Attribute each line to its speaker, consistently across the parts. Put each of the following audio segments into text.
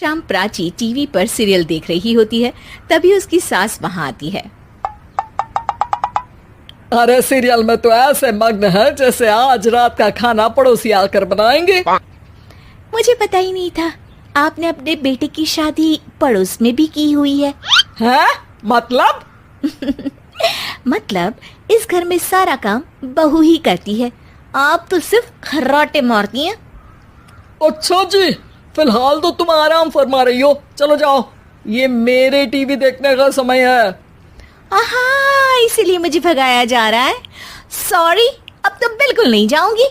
Speaker 1: शाम प्राची टीवी पर सीरियल देख रही होती है। तभी उसकी सास वहां आती है।
Speaker 2: अरे सीरियल में तो ऐसे मग्न है जैसे आज रात का खाना पड़ोसी आकर बनाएंगे।
Speaker 1: मुझे पता ही नहीं था आपने अपने बेटे की शादी पड़ोस में भी की हुई है।
Speaker 2: हैं? मतलब?
Speaker 1: मतलब इस घर में सारा काम बहू ही करती है, आप तो सिर्फ खर्राटे मारती हैं।
Speaker 2: अच्छा जी, फिलहाल तो तुम आराम फरमा रही हो, चलो जाओ, ये मेरे टीवी देखने का समय है।
Speaker 1: आहा, इसीलिए मुझे भगाया जा रहा है। सॉरी, अब तो बिल्कुल नहीं जाऊंगी।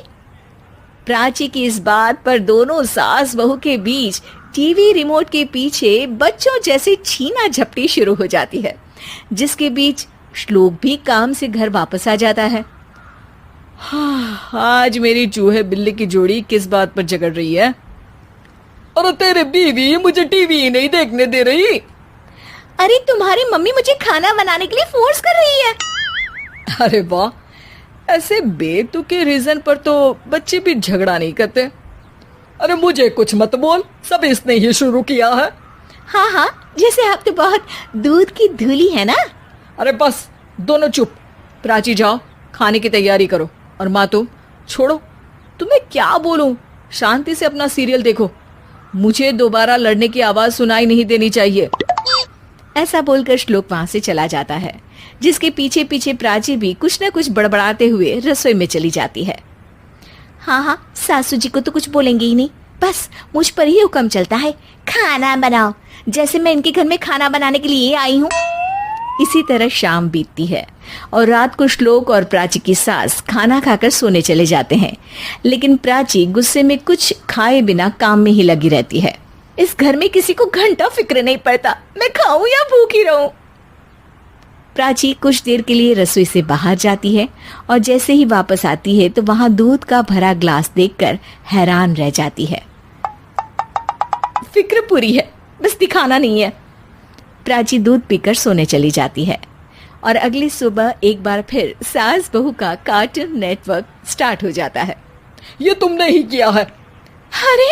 Speaker 1: प्राची की इस बात पर दोनों सास बहू के बीच टीवी रिमोट के पीछे बच्चों जैसे छीना झपटी शुरू हो जाती है, जिसके बीच श्लोक भी काम से घर वापस आ जाता है।
Speaker 2: आज मेरी चूहे बिल्ली की जोड़ी किस बात पर झगड़ रही है? अरे तेरे बीवी मुझे टीवी ही नहीं देखने दे रही।
Speaker 1: अरे तुम्हारी मम्मी मुझे खाना बनाने के लिए फोर्स कर रही है।
Speaker 2: अरे वाह, ऐसे बेतुके रीजन पर तो बच्चे भी झगड़ा नहीं करते। अरे मुझे कुछ मत बोल, सब इसने ही शुरू किया है।
Speaker 1: हाँ हाँ, जैसे आप तो बहुत दूध की धूली है ना।
Speaker 2: अरे बस, दोनों चुप। प्राची जाओ, खाने की तैयारी करो। और माँ तुम छोड़ो, तुम्हें क्या बोलूं, शांति से अपना सीरियल देखो, मुझे दोबारा लड़ने की आवाज सुनाई नहीं देनी चाहिए।
Speaker 1: ऐसा बोलकर श्लोक वहां से चला जाता है, जिसके पीछे पीछे प्राची भी कुछ न कुछ बड़बड़ाते हुए रसोई में चली जाती है। हाँ हाँ, सासू जी को तो कुछ बोलेंगे ही नहीं, बस मुझ पर ही हुक्म चलता है, खाना बनाओ, जैसे मैं इनके घर में खाना बनाने के लिए आई हूँ। इसी तरह शाम बीतती है और रात को श्लोक और प्राची की सास खाना खाकर सोने चले जाते हैं, लेकिन प्राची गुस्से में कुछ खाए बिना काम में ही लगी रहती है। इस घर में किसी को घंटा फिक्र नहीं पड़ता, मैं खाऊं या भूखी रहूं। प्राची कुछ देर के लिए रसोई से बाहर जाती है और जैसे ही वापस आती है तो वहां दूध का भरा ग्लास देखकर हैरान रह जाती है। फिक्र पूरी है, बस दिखाना नहीं है। प्राची दूध पीकर सोने चली जाती है और अगली सुबह एक बार फिर सास बहू का कार्टून नेटवर्क स्टार्ट हो जाता है।
Speaker 2: ये तुमने ही किया है।
Speaker 1: अरे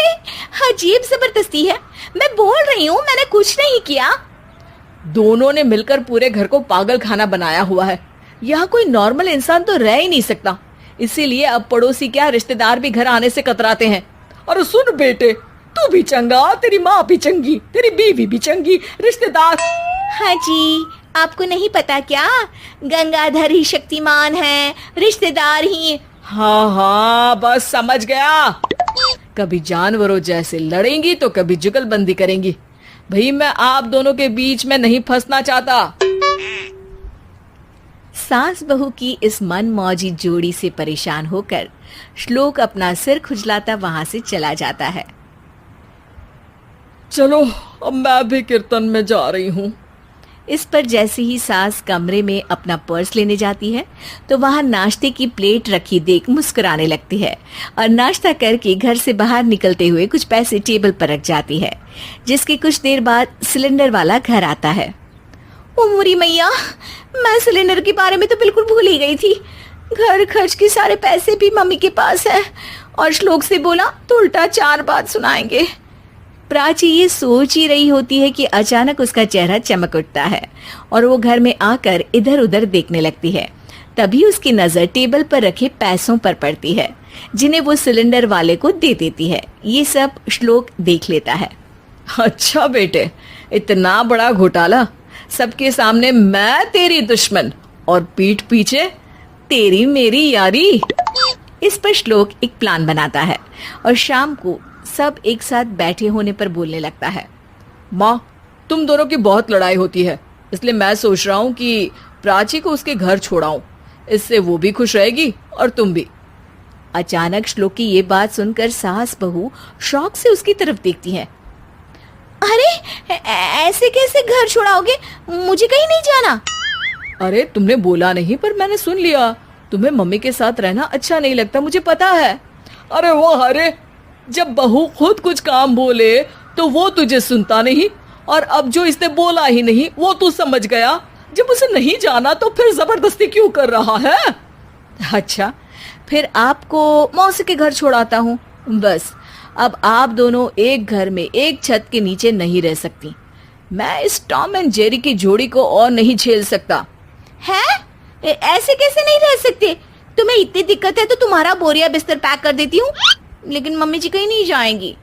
Speaker 1: अजीब जबरदस्ती है, मैं बोल रही हूँ मैंने कुछ नहीं किया।
Speaker 2: दोनों ने मिलकर पूरे घर को पागल खाना बनाया हुआ है। यहाँ कोई नॉर्मल इंसान तो रह ही नहीं सकता, इसीलिए अब पड़ोसी क्या रिश्तेदार भी घर आने से कतराते हैं। और सुन बेटे, तू भी चंगा, तेरी माँ भी चंगी, तेरी बीवी भी चंगी, रिश्तेदार।
Speaker 1: हाँ जी, आपको नहीं पता क्या, गंगाधर ही शक्तिमान है, रिश्तेदार ही।
Speaker 2: हाँ हाँ, बस समझ गया। कभी जानवरों जैसे लड़ेंगी तो कभी जुगलबंदी करेंगी। भाई मैं आप दोनों के बीच में नहीं फंसना चाहता।
Speaker 1: सास बहू की इस मनमौजी जोड़ी से परेशान होकर श्लोक अपना सिर खुजलाता वहां से चला जाता है।
Speaker 2: चलो अब मैं भी कीर्तन में जा रही हूँ।
Speaker 1: इस पर जैसे ही सास कमरे में अपना पर्स लेने जाती है तो वहां नाश्ते की प्लेट रखी देख मुस्कुराने लगती है और नाश्ता करके घर से बाहर निकलते हुए कुछ पैसे टेबल पर रख जाती है, जिसके कुछ देर बाद सिलेंडर वाला घर आता है। ओ मोरी मैया, मैं सिलेंडर के बारे में तो बिल्कुल भूल ही गई थी। घर खर्च के सारे पैसे भी मम्मी के पास है और श्लोक से बोला तो उल्टा 4 बात सुनाएंगे। प्राची ये सोच ही रही होती है कि अचानक उसका चेहरा चमक उठता है और वो घर में आकर इधर उधर देखने लगती है। तभी उसकी नजर टेबल पर रखे पैसों पर पड़ती है, जिन्हें वो सिलेंडर वाले को दे देती है। ये सब श्लोक देख लेता है।
Speaker 2: अच्छा बेटे, इतना बड़ा घोटाला, सबके सामने मैं तेरी दुश्मन और पीठ पीछे तेरी मेरी यारी। इस पर श्लोक एक प्लान बनाता है और शाम को सब एक साथ बैठे होने पर बोलने लगता है। माँ, तुम दोनों की बहुत लड़ाई होती है, इसलिए मैं सोच रहा हूँ कि प्राची को उसके घर छोड़ाऊं, इससे वो भी खुश रहेगी और तुम भी।
Speaker 1: अचानक श्लोक की ये बात सुनकर सास बहू शौक से उसकी तरफ देखती हैं। अरे ऐसे कैसे घर छोड़ाओगे, मुझे कहीं नहीं जाना।
Speaker 2: अरे तुमने बोला नहीं पर मैंने सुन लिया, तुम्हें मम्मी के साथ रहना अच्छा नहीं लगता, मुझे पता है। अरे वो अरे, जब बहू खुद कुछ काम बोले तो वो तुझे सुनता नहीं, और अब जो इसने बोला ही नहीं वो तू समझ गया। जब उसे नहीं जाना तो फिर जबरदस्ती क्यों कर रहा है?
Speaker 1: अच्छा, फिर आपको मौसी के घर छोड़ाता हूँ, बस
Speaker 2: अब आप दोनों एक घर में एक छत के नीचे नहीं रह सकती। मैं इस टॉम एंड जेरी की जोड़ी को और नहीं झेल सकता।
Speaker 1: है? ऐसे कैसे नहीं रह सकते? तुम्हें इतनी दिक्कत है तो तुम्हारा बोरिया बिस्तर पैक कर देती हूँ, लेकिन मम्मी जी कहीं नहीं जाएंगी।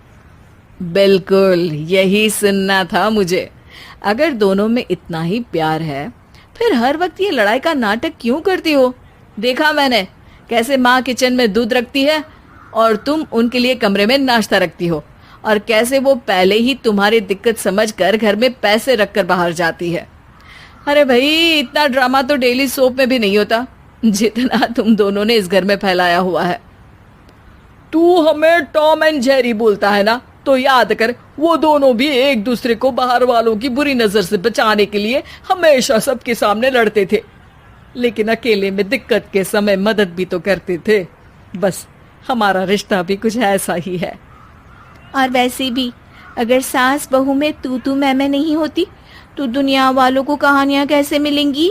Speaker 2: बिल्कुल यही सुनना था मुझे। अगर दोनों में इतना ही प्यार है फिर हर वक्त ये लड़ाई का नाटक क्यों करती हो? देखा मैंने कैसे माँ किचन में दूध रखती है और तुम उनके लिए कमरे में नाश्ता रखती हो, और कैसे वो पहले ही तुम्हारी दिक्कत समझकर घर में पैसे रखकर बाहर जाती है। अरे भाई, इतना ड्रामा तो डेली सोप में भी नहीं होता जितना तुम दोनों ने इस घर में फैलाया हुआ है। तू हमें टॉम एंड जेरी बोलता है ना, तो याद कर वो दोनों भी एक दूसरे को बाहर वालों की बुरी नजर से बचाने के लिए हमेशा सबके सामने लड़ते थे, लेकिन अकेले में दिक्कत के समय मदद भी तो करते थे। बस हमारा रिश्ता भी कुछ ऐसा ही है।
Speaker 1: और वैसे भी अगर सास बहू में तू मैं नहीं होती तो दुनिया वालों को कहानियां कैसे मिलेंगी?